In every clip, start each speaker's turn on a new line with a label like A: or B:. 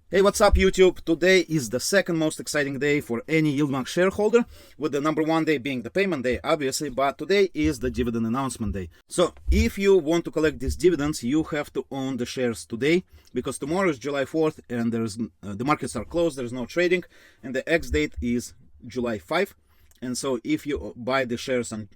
A: Hey, what's up YouTube? Today is the second most exciting day for any YieldMax shareholder, with the number one day being the payment day, obviously, but today is the dividend announcement day. So if you want to collect these dividends, you have to own the shares today, because tomorrow is July 4th and there's the markets are closed, there's no trading, and the X date is July 5. And so if you buy the shares on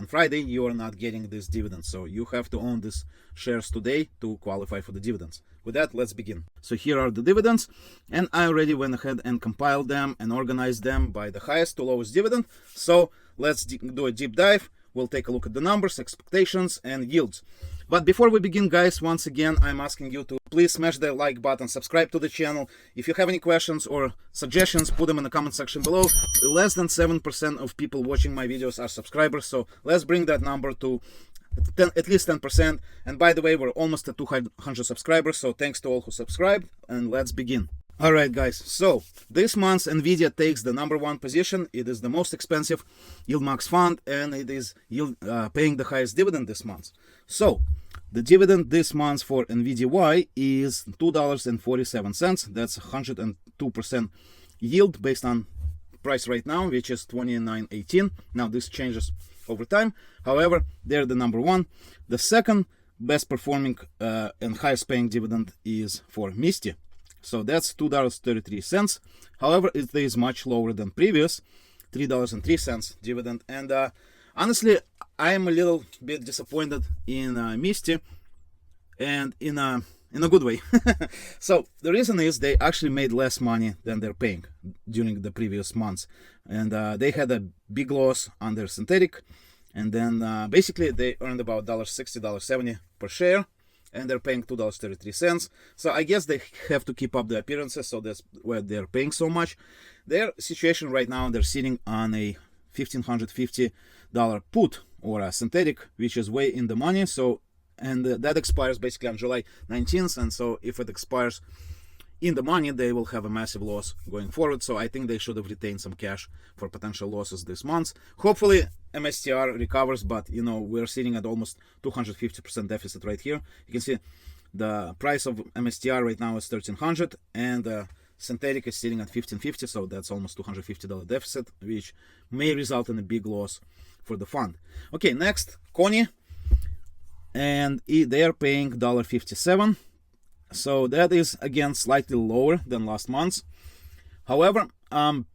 A: Friday, you are not getting this dividend. So you have to own these shares today to qualify for the dividends. With that, let's begin. So here are the dividends, and I already went ahead and compiled them and organized them by the highest to lowest dividend. So let's do a deep dive. We'll take a look at the numbers, expectations, and yields. But before we begin, guys, once again, I'm asking you to please smash the like button, subscribe to the channel. If you have any questions or suggestions, put them in the comment section below. Less than 7% of people watching my videos are subscribers, so let's bring that number to at least 10%. And by the way, we're almost at 200 subscribers, so thanks to all who subscribed, and let's begin. Alright guys, so this month NVIDIA takes the number one position. It is the most expensive YieldMax fund, and it is paying the highest dividend this month. So the dividend this month for NVDY is $2.47. That's 102% yield based on price right now, which is $29.18. Now this changes over time. However, they're the number one. The second best performing and highest paying dividend is for MSTY. So that's $2.33. However, it is much lower than previous $3.03 dividend. And honestly, I am a little bit disappointed in MSTY, and in a good way. So the reason is they actually made less money than they're paying during the previous months, and they had a big loss on their synthetic, and then basically they earned about $1.60, $1.70 per share, and they're paying $2.33. So I guess they have to keep up the appearances, so that's why they're paying so much. Their situation right now, they're sitting on a $1,550 put or a synthetic, which is way in the money. So, and that expires basically on July 19th, and so if it expires in the money, they will have a massive loss going forward. So I think they should have retained some cash for potential losses this month. Hopefully MSTR recovers, but you know, we're sitting at almost 250% deficit right here. You can see the price of MSTR right now is $1,300, and synthetic is sitting at $1,550, so that's almost $250 deficit, which may result in a big loss for the fund. Okay, next, CONY, and they are paying $1.57. So that is again slightly lower than last month. However, kind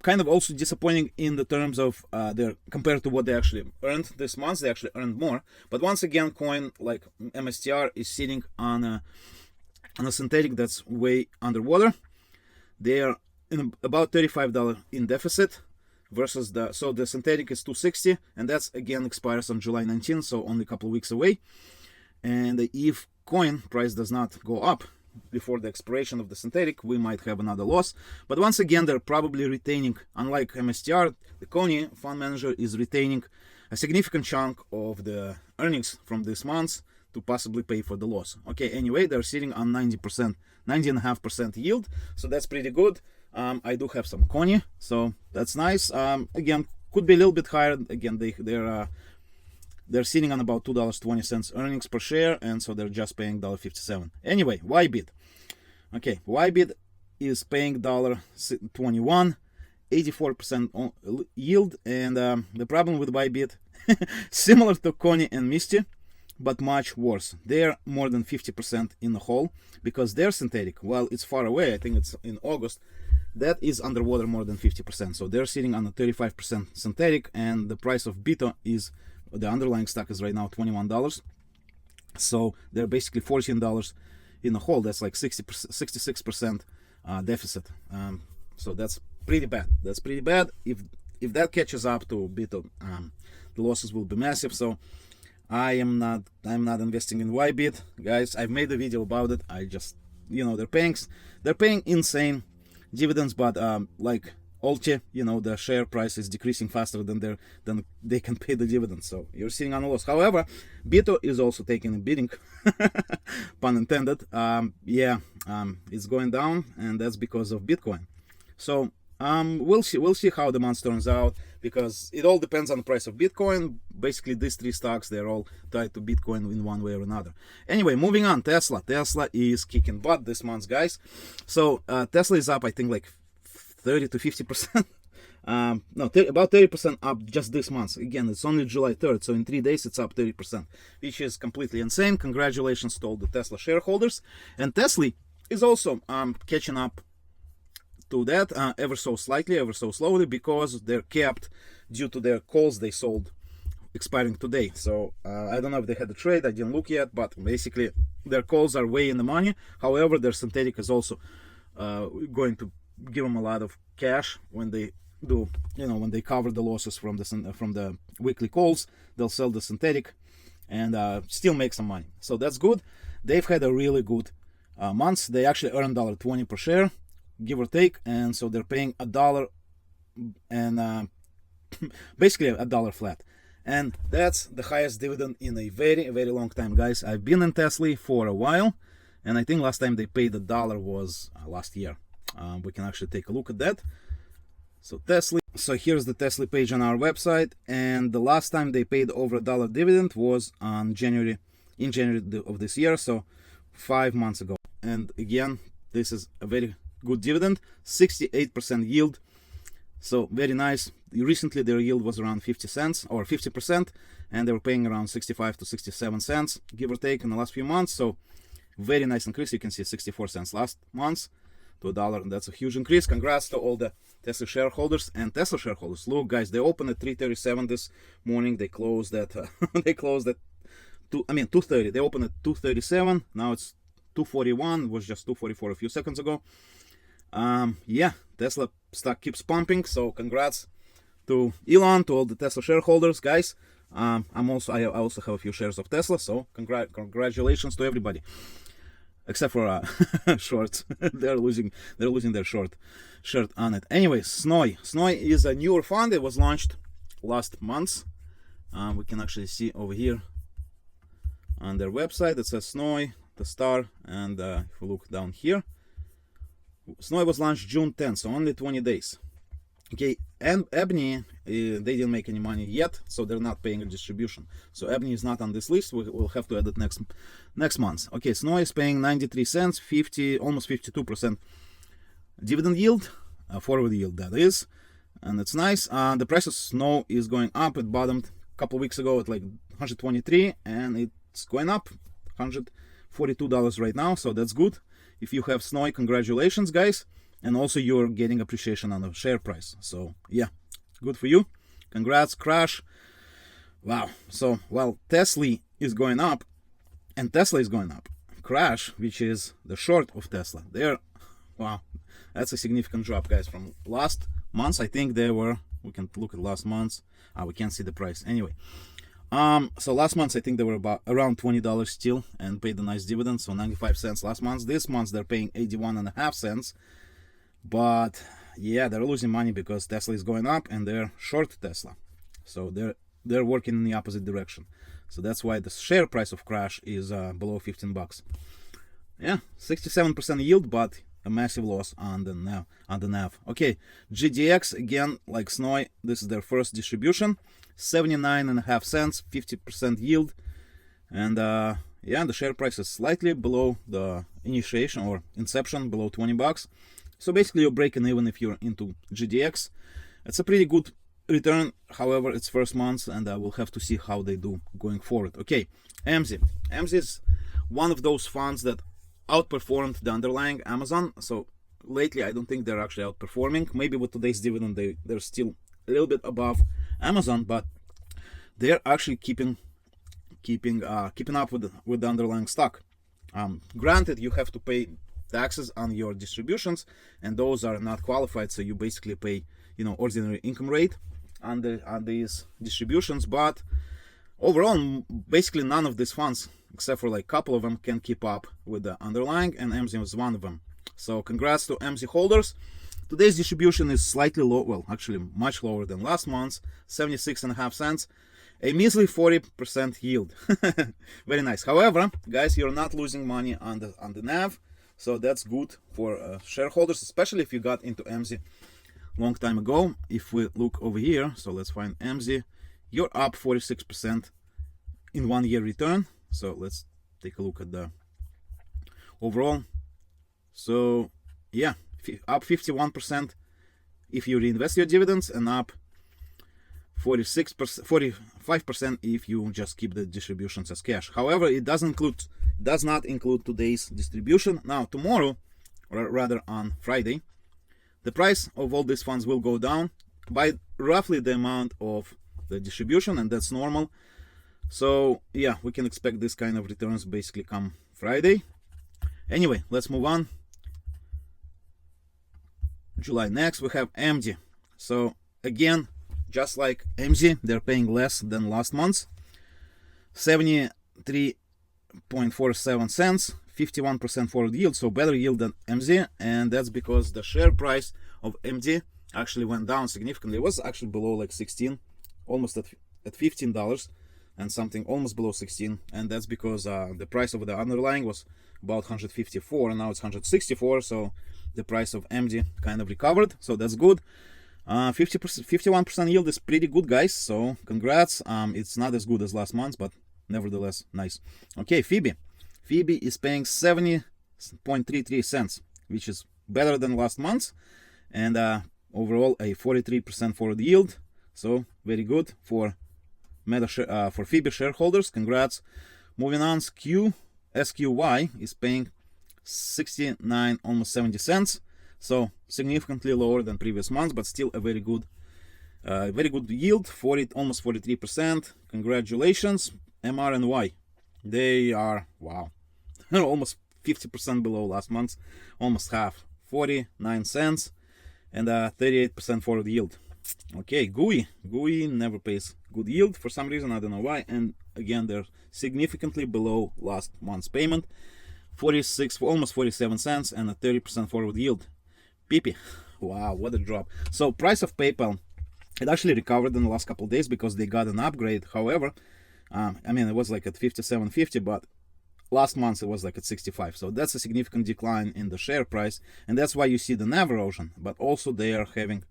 A: of also disappointing in the terms of their compared to what they actually earned this month. They actually earned more. But once again, coin like MSTR is sitting on a synthetic that's way underwater. They are in about $35 in deficit versus the synthetic is $260, and that's again expires on July 19th, so only a couple of weeks away. And if coin price does not go up before the expiration of the synthetic, we might have another loss. But once again, they're probably retaining, unlike MSTR, the CONY fund manager is retaining a significant chunk of the earnings from this month to possibly pay for the loss. Okay, anyway, they're sitting on 90.5% yield, so that's pretty good. I do have some CONY, so that's nice. Again, could be a little bit higher. Again, they're sitting on about $2.20 earnings per share, and so they're just paying $1.57. Anyway, YBIT. Okay, YBIT is paying $1.21, 84% yield, and the problem with YBIT, similar to CONY and MSTY, but much worse. They're more than 50% in the hole, because their synthetic, while it's far away, I think it's in August, that is underwater more than 50%. So they're sitting on a 35% synthetic, and the price of BITO is, the underlying stock is right now $21. So they're basically $14 in the hole. That's like 66% deficit. So that's pretty bad. That's pretty bad. If that catches up to BITO, the losses will be massive. So I'm not investing in YBIT, guys. I've made a video about it. I just, you know, they're paying insane dividends, but like Alti, you know, the share price is decreasing faster than they can pay the dividends, so you're sitting on a loss. However, BITO is also taking a beating, pun intended. It's going down, and that's because of Bitcoin. So we'll see how the month turns out. because it all depends on the price of Bitcoin. Basically, these three stocks, they're all tied to Bitcoin in one way or another. Anyway, moving on, Tesla. Tesla is kicking butt this month, guys. So Tesla is up, I think, like 30 to 50%. About 30% up just this month. Again, it's only July 3rd, so in 3 days it's up 30%, which is completely insane. Congratulations to all the Tesla shareholders. And Tesla is also catching up to that ever so slightly, ever so slowly, because they're capped due to their calls they sold expiring today. So I don't know if they had a trade, I didn't look yet, but basically their calls are way in the money. However, their synthetic is also going to give them a lot of cash when they do, when they cover the losses from the weekly calls. They'll sell the synthetic and still make some money. So that's good. They've had a really good month. They actually earned $1.20 per share, give or take, and so they're paying $1 and basically $1 flat. And that's the highest dividend in a very, very long time, guys. I've been in Tesla for a while, and I think last time they paid $1 was last year. We can actually take a look at that. So Tesla. So here's the Tesla page on our website, and the last time they paid over $1 dividend was on January of this year, so 5 months ago. And again, this is a very good dividend, 68% yield. So very nice. Recently their yield was around 50 cents or 50%, and they were paying around 65 to 67 cents, give or take, in the last few months. So very nice increase. You can see 64 cents last month to $1, and that's a huge increase. Congrats to all the Tesla shareholders and Tesla shareholders. Look, guys, they opened at 3:37 this morning. They closed at 2:30. They opened at 2:37. Now it's 2:41. It was just 2:44 a few seconds ago. Yeah, Tesla stock keeps pumping. So congrats to Elon, to all the Tesla shareholders, guys. I also have a few shares of Tesla. So congratulations to everybody. Except for shorts. they're losing their shirt on it. Anyway, SNOY. SNOY is a newer fund. It was launched last month. We can actually see over here on their website. It says SNOY, the star, and if we look down here, SNOY was launched June 10th, so only 20 days. Okay, and AMZY, they didn't make any money yet, so they're not paying a distribution. So AMZY is not on this list. We'll have to add it next month. Okay, SNOY is paying 93 cents, almost 52% dividend yield, forward yield that is, and it's nice. The price of SNOY is going up. It bottomed a couple weeks ago at like 123, and it's going up, $142 right now. So that's good. If you have SNOY, congratulations, guys. And also you're getting appreciation on the share price. So yeah, good for you. Congrats, Crash. Wow. So while Tesla is going up, and Tesla is going up, Crash, which is the short of Tesla, wow, that's a significant drop, guys. From last month, I think they were, we can look at last month. We can't see the price anyway. So last month I think they were around $20 still and paid a nice dividend, so 95 cents last month. This month they're paying 81.5 cents. But yeah, they're losing money because Tesla is going up and they're short Tesla. So they're working in the opposite direction. So that's why the share price of Crash is below 15 bucks. Yeah, 67% yield, but a massive loss on the NAV. Okay, GDX, again, like SNOY, this is their first distribution, 79.5 cents, 50% yield. And yeah, the share price is slightly below the initiation or inception, below 20 bucks. So basically you're breaking even if you're into GDX. It's a pretty good return. However, it's first month, and we'll have to see how they do going forward. Okay, AMZY. AMZY is one of those funds that outperformed the underlying Amazon. So lately I don't think they're actually outperforming. Maybe with today's dividend they're still a little bit above Amazon, but they're actually keeping up with the underlying stock. Granted, you have to pay taxes on your distributions, and those are not qualified, so you basically pay ordinary income rate on these distributions. But overall, basically none of these funds, except for like a couple of them, can keep up with the underlying, and AMZY was one of them. So congrats to AMZY holders. Today's distribution is slightly low, well, actually much lower than last month's, 76.5 cents, a measly 40% yield. Very nice. However, guys, you're not losing money on the NAV. So that's good for shareholders, especially if you got into AMZY long time ago. If we look over here, so let's find AMZY, you're up 46% in 1 year return. So let's take a look at the overall. So yeah, up 51% if you reinvest your dividends, and up 45% if you just keep the distributions as cash. However, it does not include today's distribution. Now tomorrow, or rather on Friday, the price of all these funds will go down by roughly the amount of the distribution, and that's normal. So yeah, we can expect this kind of returns basically come Friday. Anyway, let's move on. July next, we have AMDY. So again, just like AMZY, they're paying less than last month. 73.47 cents, 51% forward yield, so better yield than AMZY, and that's because the share price of AMDY actually went down significantly. It was actually below like 16, almost at $15 and something, almost below 16, and that's because the price of the underlying was about 154, and now it's 164, so the price of AMDY kind of recovered, so that's good. 51% yield is pretty good, guys, so congrats. It's not as good as last month, but nevertheless nice. Okay, PYPY is paying 70.33 cents, which is better than last month, and overall a 43% forward yield, so very good for for PYPY shareholders. Congrats. Moving on, SQY is paying 69, almost 70 cents, so significantly lower than previous months, but still a very good yield, almost 43%. Congratulations. MRNY, they are, wow, almost 50% below last month, almost half, 49 cents, and 38% forward yield. Okay, GOOY never pays good yield for some reason, I don't know why, and again they're significantly below last month's payment, 46, almost 47 cents, and a 30% forward yield. PYPY, wow, what a drop. So price of PayPal, it actually recovered in the last couple of days because they got an upgrade. However, I mean, it was like at 57.50, but last month it was like at 65, so that's a significant decline in the share price, and that's why you see the NAV erosion. But also they are having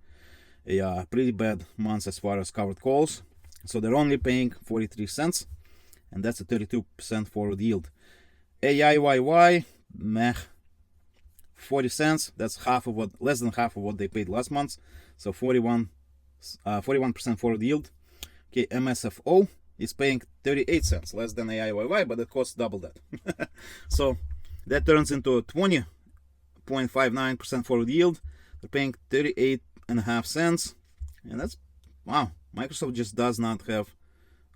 A: a pretty bad month as far as covered calls, so they're only paying 43 cents, and that's a 32% forward yield. AIYY, meh, 40 cents, that's less than half of what they paid last month, so 41% forward yield. Okay, MSFO is paying 38 cents, less than AIYY, but it costs double that. So that turns into a 20.59% forward yield. They're paying 38.5 cents, and that's, wow, Microsoft just does not have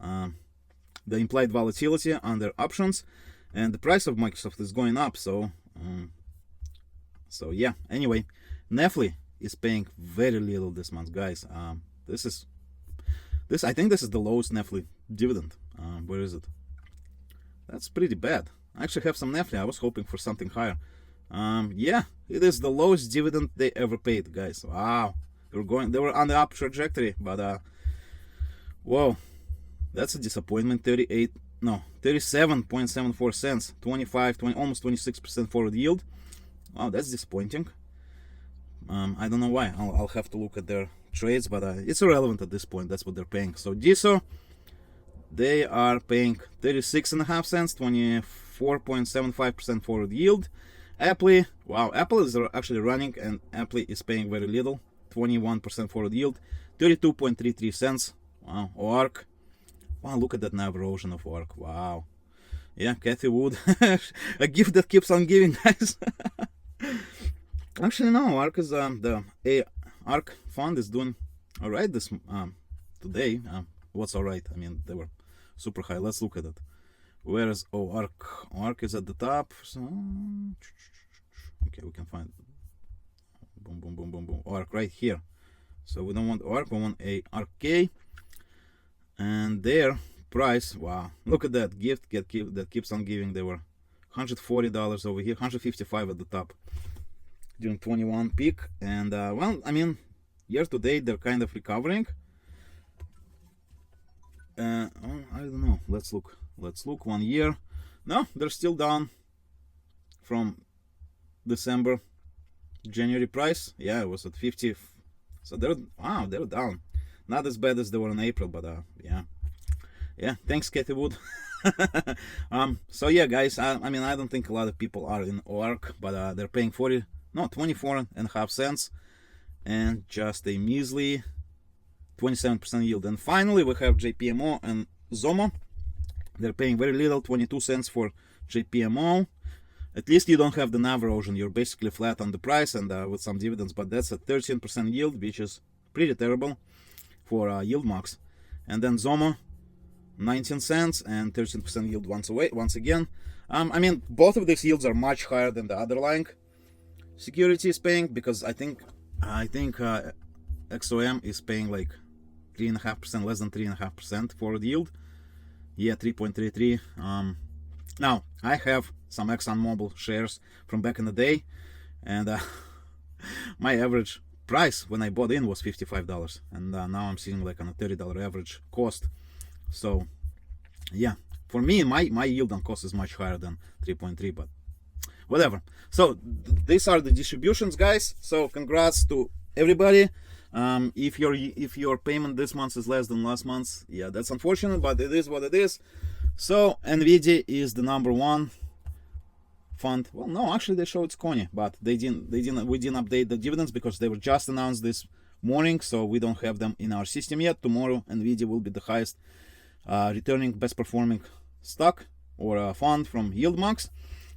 A: the implied volatility on their options, and the price of Microsoft is going up, so yeah. Anyway, NFLY is paying very little this month, guys. I think this is the lowest NFLY dividend. Where is it? That's pretty bad. I actually have some NFLY. I was hoping for something higher. Yeah, it is the lowest dividend they ever paid, guys. Wow, they were on the up trajectory, but whoa, that's a disappointment. 37.74 cents, 20, almost 26% forward yield. Wow, that's disappointing. I don't know why. I'll have to look at their trades, but it's irrelevant at this point. That's what they're paying. So DISO, they are paying 36.5 cents, 24.75% forward yield. APLY, wow, APLY is actually running, and APLY is paying very little, 21% forward yield, 32.33 cents. Wow, OARK, wow, look at that NAV erosion of OARK. Wow, yeah, Cathy Wood, a gift that keeps on giving, guys. Actually, no, ARK is the ARK fund is doing all right this today. What's all right? I mean, they were super high. Let's look at it. Where is ARK? ARK is at the top. So, okay, we can find boom, boom, boom, boom, boom. ARK right here. So we don't want ARK. We want ARK, and their price. Wow, look at that gift that keeps on giving. They were $140 over here, 155 at the top during 21 peak, and well, I mean, year to date they're kind of recovering. I don't know. Let's look 1 year. No, they're still down from December, January price. Yeah, it was at 50. So they're down. Not as bad as they were in April, but yeah. Thanks, Katie Wood. So yeah, guys. I mean, I don't think a lot of people are in OARK, but they're paying 24.5 cents, and just a measly 27% yield. And finally, we have JPMO and XOMO. They're paying very little, 22 cents for JPMO. At least you don't have the NAV erosion. You're basically flat on the price and with some dividends, but that's a 13% yield, which is pretty terrible for YieldMax. And then XOMO, 19 cents and 13% yield once again. I mean, both of these yields are much higher than the underlying security is paying, because I think XOM is paying like 3.5%, less than 3.5% for the yield. Yeah, 3.33. Now I have some ExxonMobil shares from back in the day, and my average price when I bought in was $55, and now I'm sitting like on a $30 average cost. So yeah, for me, my yield on cost is much higher than 3.3, but whatever. So these are the distributions, guys. So congrats to everybody. If your payment this month is less than last month, yeah, that's unfortunate, but it is what it is. So NVDY is the #1 fund. Well, no, actually they show it's CONY, but we didn't update the dividends because they were just announced this morning, so we don't have them in our system yet. Tomorrow NVDY will be the highest returning, best performing stock or fund from YieldMax.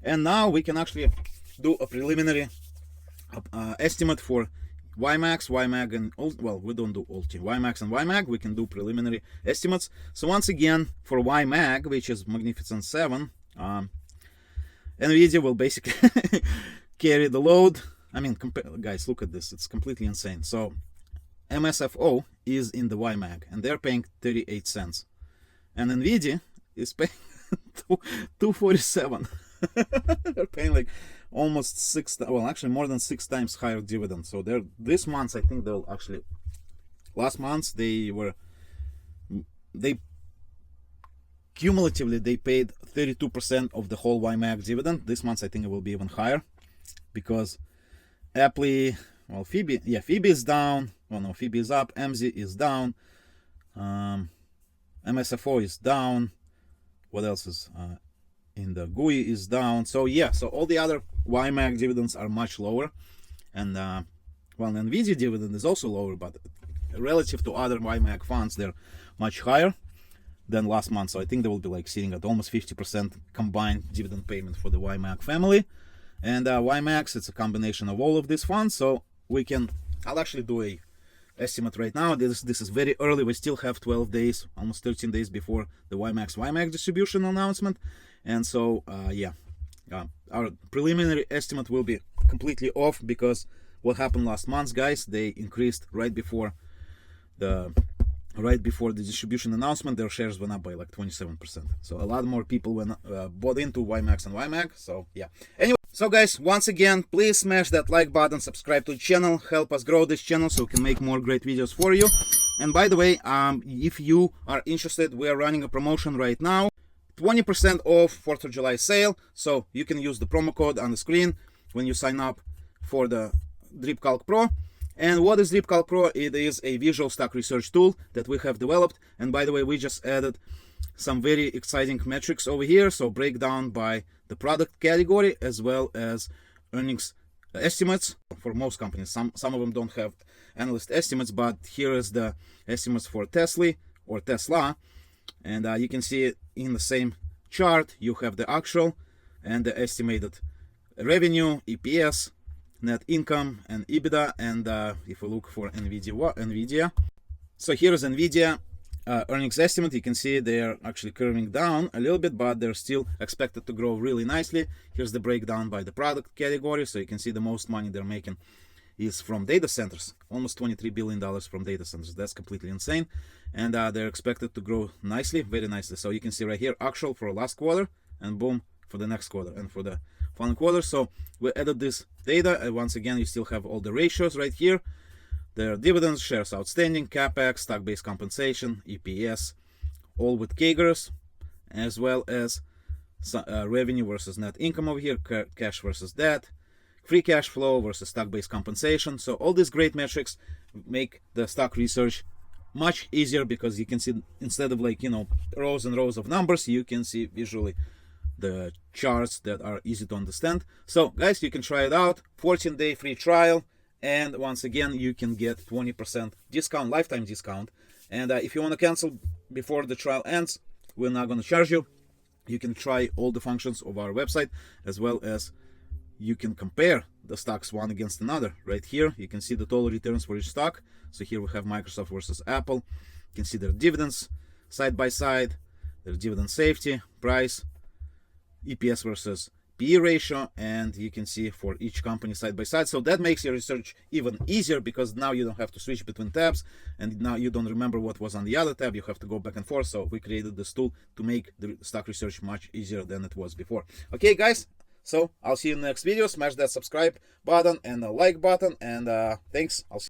A: And now we can actually do a preliminary estimate for YMAX, YMAG, and well, we don't do Ulti. YMAX and YMAG, we can do preliminary estimates. So once again, for YMAG, which is Magnificent 7, NVIDIA will basically carry the load. I mean, guys, look at this. It's completely insane. So MSFO is in the YMAG, and they're paying 38 cents. And NVIDIA is paying 247. They're paying like almost actually more than 6 times higher dividend. So they're this month, I think they'll actually, last month they cumulatively they paid 32% of the whole YMAG dividend. This month I think it will be even higher, because APLY, well, PYPY is down. Well, no, PYPY is up. AMZY is down. MSFO is down. What else is in the GOOY is down. So yeah, so all the other YMAG dividends are much lower, and well, NVIDIA dividend is also lower, but relative to other YMAG funds, they're much higher than last month. So I think they will be like sitting at almost 50% combined dividend payment for the YMAG family. And YMAX, it's a combination of all of these funds. So I'll actually do a estimate right now. This is very early. We still have 12 days, almost 13 days before the YMAG distribution announcement. And so yeah, our preliminary estimate will be completely off, because what happened last month, guys, they increased right before the distribution announcement. Their shares went up by like 27%. So a lot more people bought into YMAX and YMAG. So yeah, anyway, so guys, once again, please smash that like button, subscribe to the channel, help us grow this channel so we can make more great videos for you. And by the way, if you are interested, we are running a promotion right now, 20% off 4th of July sale. So you can use the promo code on the screen when you sign up for the DRIPCalc Pro. And what is DRIPCalc Pro? It is a visual stock research tool that we have developed. And by the way, we just added some very exciting metrics over here. So breakdown by the product category, as well as earnings estimates for most companies. Some of them don't have analyst estimates, but here is the estimates for TSLY or TSLY. And you can see it in the same chart. You have the actual and the estimated revenue, EPS, net income, and EBITDA. And if we look for NVIDIA, so here is NVIDIA earnings estimate. You can see they're actually curving down a little bit, but they're still expected to grow really nicely. Here's the breakdown by the product category. So you can see the most money they're making is from data centers, almost $23 billion from data centers. That's completely insane. And they're expected to grow nicely, very nicely. So you can see right here, actual for last quarter, and boom, for the next quarter and for the following quarter. So we added this data, and once again, you still have all the ratios right here. Their dividends, shares outstanding, capex, stock-based compensation, EPS, all with CAGRs, as well as revenue versus net income over here, cash versus debt, free cash flow versus stock-based compensation. So all these great metrics make the stock research much easier, because you can see, instead of like, you know, rows and rows of numbers, you can see visually the charts that are easy to understand. So guys, you can try it out. 14-day free trial, and once again you can get 20% discount, lifetime discount. And if you want to cancel before the trial ends, we're not going to charge you. You can try all the functions of our website, as well as you can compare the stocks one against another. Right here you can see the total returns for each stock. So here we have Microsoft versus Apple. You can see their dividends side by side, their dividend safety, price, EPS versus PE ratio, and you can see for each company side by side. So that makes your research even easier, because now you don't have to switch between tabs, and now you don't remember what was on the other tab. You have to go back and forth. So we created this tool to make the stock research much easier than it was before. Okay guys, so I'll see you in the next video. Smash that subscribe button and the like button, and thanks. I'll see you.